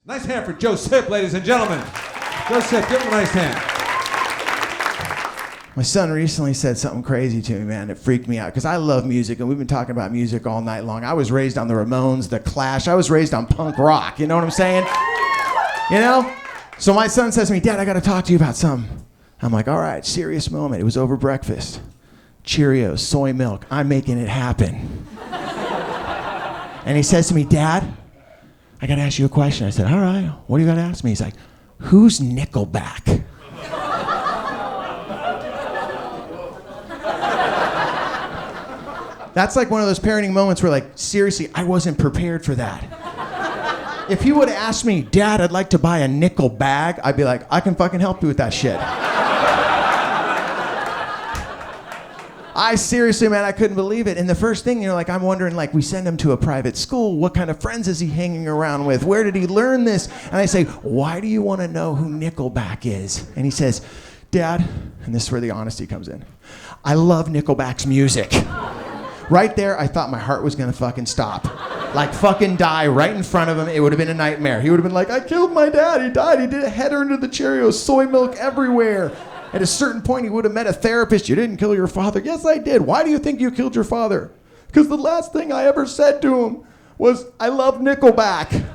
Nice hand for Joe Sib, ladies and gentlemen. Joe Sib, give him a nice hand. My son recently said something crazy to me, man. It freaked me out because I love music, and we've been talking about music all night long. I was raised on the Ramones, the Clash. I was raised on punk rock. You know what I'm saying? You know? So my son says to me, Dad, I got to talk to you about something. I'm like, all right, serious moment. It was over breakfast. Cheerios, soy milk. I'm making it happen. And he says to me, Dad, I got to ask you a question. I said, all right, what do you got to ask me? He's like, who's Nickelback? That's like one of those parenting moments where, like, seriously, I wasn't prepared for that. If he would have asked me, Dad, I'd like to buy a nickel bag, I'd be like, I can fucking help you with that shit. I seriously, man, I couldn't believe it. And the first thing, like, I'm wondering, like, we send him to a private school. What kind of friends is he hanging around with? Where did he learn this? And I say, why do you want to know who Nickelback is? And he says, Dad, and this is where the honesty comes in, I love Nickelback's music. Right there, I thought my heart was gonna fucking stop. Like fucking die right in front of him. It would have been a nightmare. He would have been like, I killed my dad, he died, he did a header into the Cheerios, soy milk everywhere. At a certain point, he would have met a therapist. You didn't kill your father. Yes, I did. Why do you think you killed your father? Because the last thing I ever said to him was, I love Nickelback.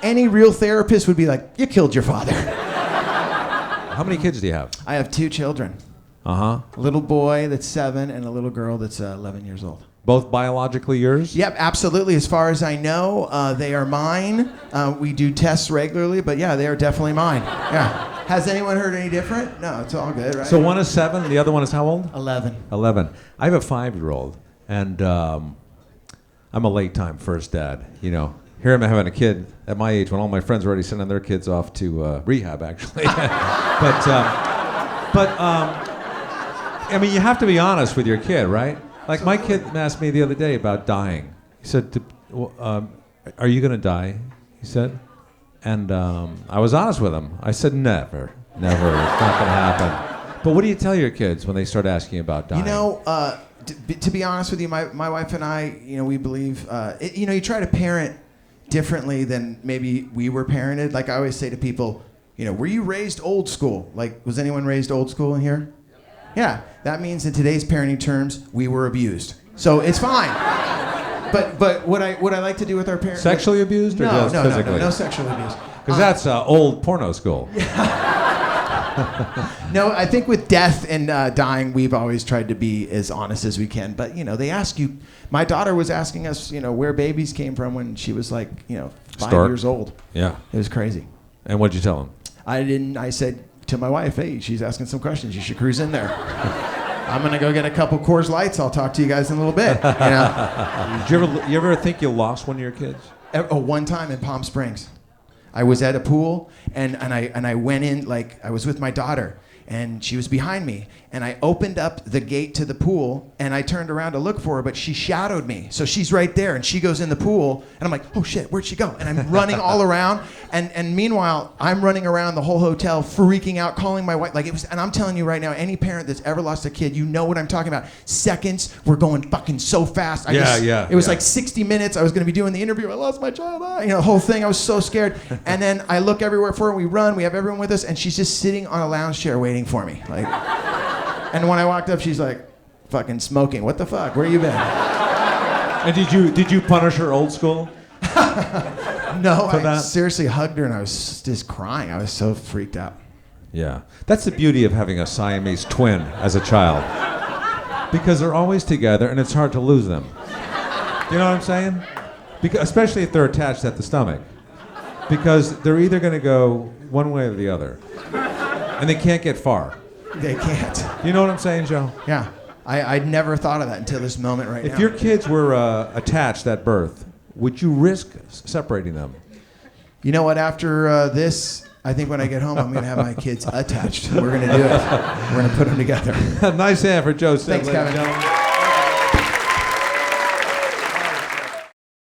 Any real therapist would be like, you killed your father. How many kids do you have? I have 2 children. Uh-huh. A little boy that's 7 and a little girl that's 11 years old. Both biologically yours? Yep, absolutely. As far as I know, they are mine. We do tests regularly, but yeah, they are definitely mine. Yeah. Has anyone heard any different? No, it's all good, right? So one is 7, the other one is how old? 11. 11. I have a 5-year-old, and I'm a late-time first dad. You know, here I'm having a kid at my age when all my friends are already sending their kids off to rehab, actually. but I mean, you have to be honest with your kid, right? Like my kid asked me the other day about dying. He said, are you going to die? He said. And I was honest with him. I said, never. It's not going to happen. But what do you tell your kids when they start asking about dying? You know, to be honest with you, my wife and I, we believe, you try to parent differently than maybe we were parented. Like I always say to people, were you raised old school? Like, was anyone raised old school in here? Yeah, that means in today's parenting terms, we were abused. So it's fine. But what I like to do with our parents... Sexually abused or just physically? No sexual abuse. Because that's old porno school. No, I think with death and dying, we've always tried to be as honest as we can. But, they ask you... My daughter was asking us, where babies came from when she was like, 5 years old. Yeah. It was crazy. And what'd you tell them? I said to my wife, hey, she's asking some questions. You should cruise in there. I'm going to go get a couple Coors Lights. I'll talk to you guys in a little bit. Did you ever think you lost one of your kids? One time in Palm Springs. I was at a pool, and I went in, like, I was with my daughter, and she was behind me. And I opened up the gate to the pool, and I turned around to look for her, but she shadowed me. So she's right there, and she goes in the pool, and I'm like, oh shit, where'd she go? And I'm running all around, and meanwhile, I'm running around the whole hotel, freaking out, calling my wife. Like it was, and I'm telling you right now, any parent that's ever lost a kid, you know what I'm talking about. Seconds were going fucking so fast. It was like 60 minutes. I was going to be doing the interview. I lost my child. The whole thing. I was so scared. And then I look everywhere for her. We run. We have everyone with us, and she's just sitting on a lounge chair waiting for me. Like. And when I walked up, she's like, fucking smoking. What the fuck? Where you been? And did you punish her old school? No, I seriously hugged her and I was just crying. I was so freaked out. Yeah. That's the beauty of having a Siamese twin as a child. Because they're always together and it's hard to lose them. You know what I'm saying? Especially if they're attached at the stomach. Because they're either going to go one way or the other. And they can't get far. They can't. You know what I'm saying, Joe? Yeah. I'd never thought of that until this moment right now. If your kids were attached at birth, would you risk separating them? You know what? After this, I think when I get home, I'm going to have my kids attached. We're going to do it. We're going to put them together. Nice hand for Joe Sib. Thanks, Kevin.